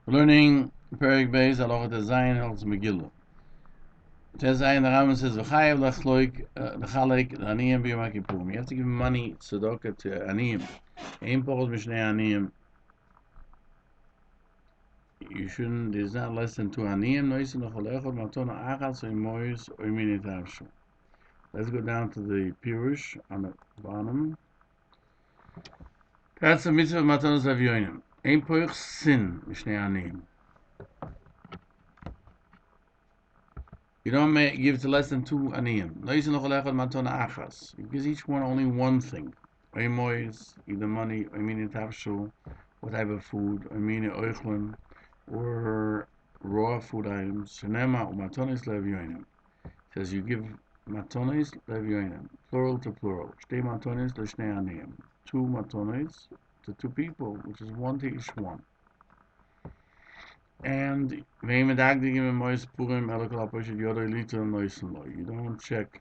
Learning Perik Beis Halacha Zayin Hilchos Megillah. Zayin, the Rambam says, "V'chayev l'chalek l'aniyim b'yom Kippurim." You have to give money tzedakah to aniyim. Ein pochos mishnei aniyim. You shouldn't. There's not less than two aniyim. Noisin l'chol echad matona achas or mois or minit avshu. Let's go down to the Peirush on the bottom. That's the mitzvah of matanos avyonim. Ein poich sin mishnei aniyim. You don't give to less than two aniyim. You give each one only one thing. Either money, what type of food, or raw food items. It says you give matonis levyonim, plural to plural. Two matonis to two people, which is one to each one. And you don't check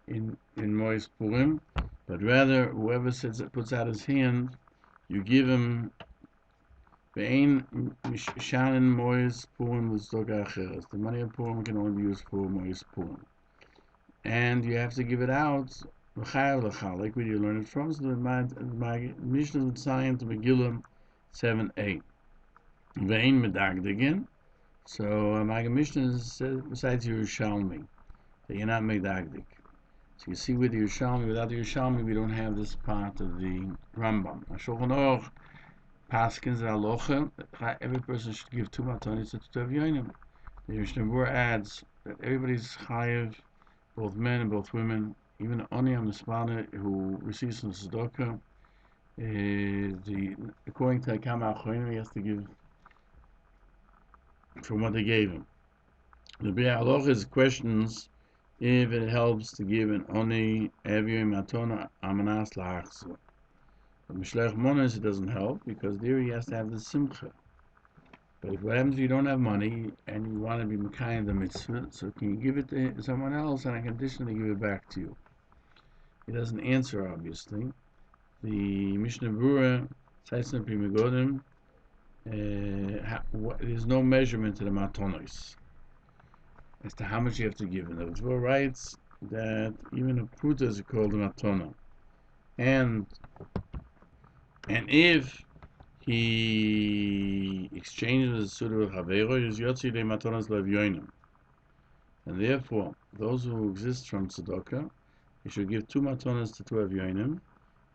in Mois Purim, but rather whoever puts out his hand, you give him the money of Purim can only be used for Mois Purim, and you have to give it out. Like where you learn it from? So my Mishnah with Science Megillah 7a. Vein medagdigin. So my Mishnah says besides Yerushalmi that you're not medagdig. So you see with the Yerushalmi, without the Yerushalmi, we don't have this part of the Rambam. Shulchan Aruch paskins halacha. Every person should give two matanis to two avyonim. The Mishnah Berurah adds that everybody's chayiv, both men and both women, even the oni on the spana who receives some tzedakah. According to Kama Achonim, he has to give from what they gave him. The Halacha questions if it helps to give an oni avyoy matona amanas la'achzu. But Mishlech Monos it doesn't help because there he has to have the simcha. But if what happens if you don't have money and you want to be mekayim the mitzvah, so can you give it to someone else and I conditionally give it back to you? He doesn't answer obviously. The Mishnah Berurah cites in Pri Megodim. There's no measurement to the matonos as to how much you have to give. And the Torah writes that even a pruta is called a matona, and if he exchanges the suda of havero, is yotzi de matonas levyonim, and therefore those who exist from tzedakah, he should give two matonas to two avyonim.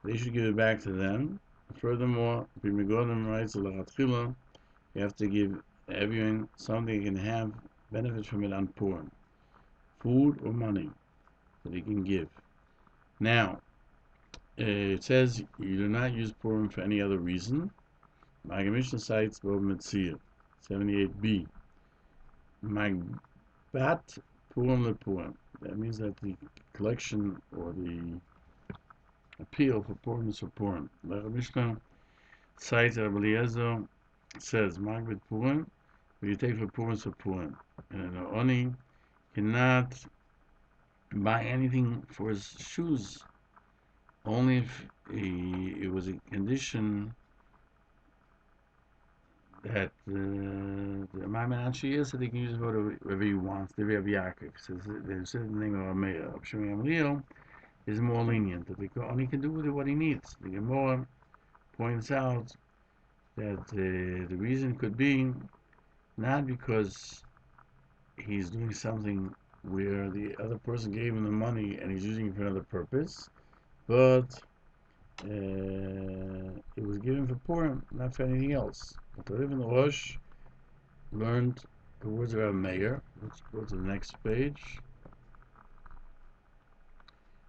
They should give it back to them. Furthermore, Pri Megodim writes you have to give everyone something he can have benefit from it on Purim, food or money that he can give. Now, it says you do not use Purim for any other reason. My Mishnah cites Bob Metzir 78b. Magbat Purim le Purim. That means that the collection or the appeal for Purim is for Purim. Like Mishnah cites Rabbi Eliezer says Magbat Purim, you take for Purim is for Purim, and an oni cannot buy anything for his shoes, only if it was a condition that the Ma'amen Anshi is that he can use it whatever he wants. The Rabbi Yaakov says the name of Rameir of Shemi is more lenient, that the only can do with it what he needs. The Gemara points out that the reason could be not because he's doing something where the other person gave him the money and he's using it for another purpose, but it was given for Purim, not for anything else. But the Rebbe Rosh learned the words of our mayor. Let's go to the next page.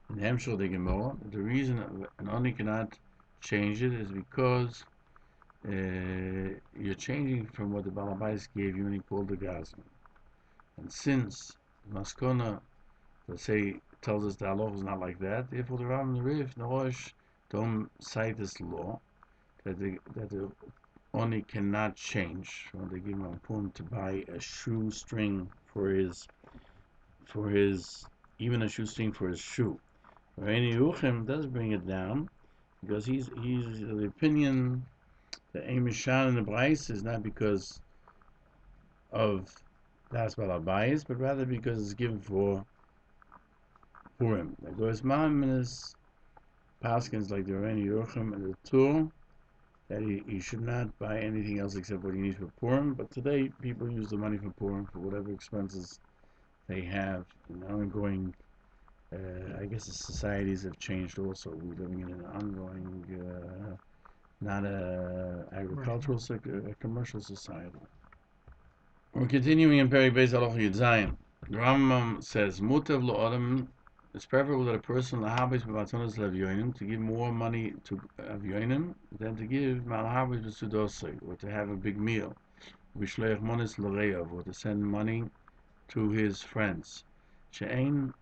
In Hemshel the Gemara, the reason an oni cannot change it is because you're changing from what the Balabais gave you when he called the Gazman. And since Maskona, let's say, tells us the halacha is not like that, therefore the Rambam and the Rif, the Rosh, don't cite this law that the oni cannot change when they give him a Purim to buy a shoestring for his even a shoestring for his shoe. Raini Ruchem does bring it down because he's the opinion that Amishan in the Bryce is not because of Das Balabayis, but rather because it's given for Purim. Like those Maimonides, Paskins like the Rae Gann and the Tur, that he should not buy anything else except what he needs for Purim. But today, people use the money for Purim for whatever expenses they have. And ongoing, I guess the societies have changed also. We're living in an ongoing, not a agricultural, a commercial society. We're continuing in Perek Beis Halacha Yud Zayin. The Rambam says, Mutav lo'odem, it's preferable that a person lahabis b'matzonos le'avyonim to give more money to avyonim than to give malahabis b'sudosei, or to have a big meal, v'shleich monis l'reyav, or to send money to his friends. She'ein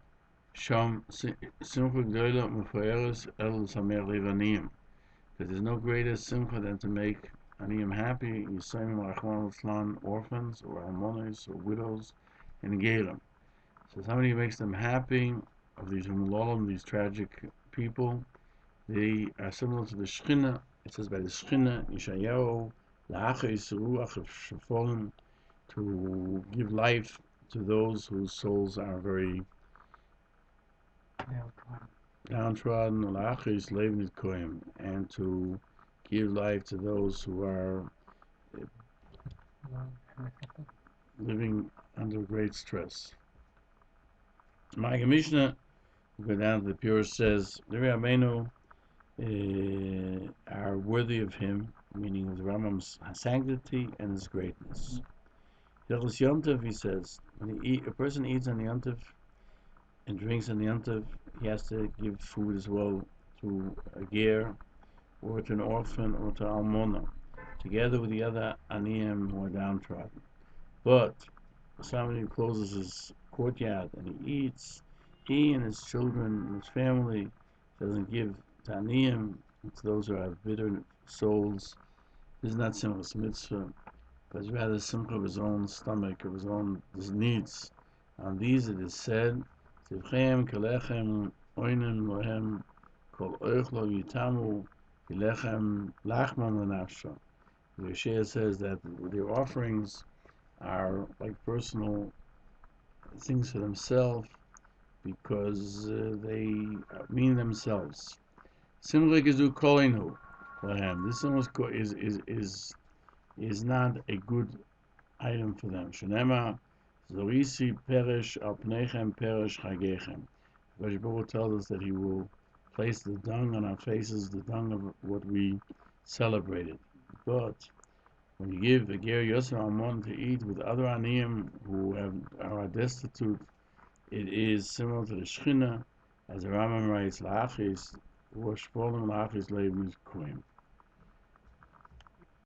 sham simcha gdoila m'foeres el samer levanim, because there's no greater simcha than to make aniyim happy, Yisayim Rachman L'Tzlan, orphans or almonis or widows and gerim. So somebody makes them happy of these umulolim, these tragic people. They are similar to the Shechina. It says by the Shechina, Yishayahu, La'acha Yisru Achav Shefolim, to give life to those whose souls are very downtrodden, La'achis Levnit Koim, and to give life to those who are living under great stress. My Mishnah, go down to the Peirush, says the Rabbeinu are worthy of him, meaning of the Rambam's sanctity and his greatness. Hilchos Yontif, he says, when a person eats on the Yontif and drinks on the Yontif, he has to give food as well to a ger, or to an orphan, or to almona, together with the other aniyim who are downtrodden. But somebody who closes his courtyard and he eats, he and his children and his family doesn't give to aniyim, to those who have bitter souls. This is not simchas mitzvah, but it's rather simcha of his own stomach, of his needs. On these it is said, Tivchem kelechem oinen lohem kol oichlo yitamu Lechem lachman l'nafsho. The Yeshua says that their offerings are like personal things for themselves because they mean themselves. Simcha gezu kolinu lahem. This is not a good item for them. Shenema zorisi perish al pneichem perish chagechem. Baruch tells us that he will place the dung on our faces, the dung of what we celebrated. But when you give a ger yosef almon to eat with other aniyim who are destitute, it is similar to the Shechina, as the Rambam writes, la'achis, or shpolim la'achis leibnis kuim.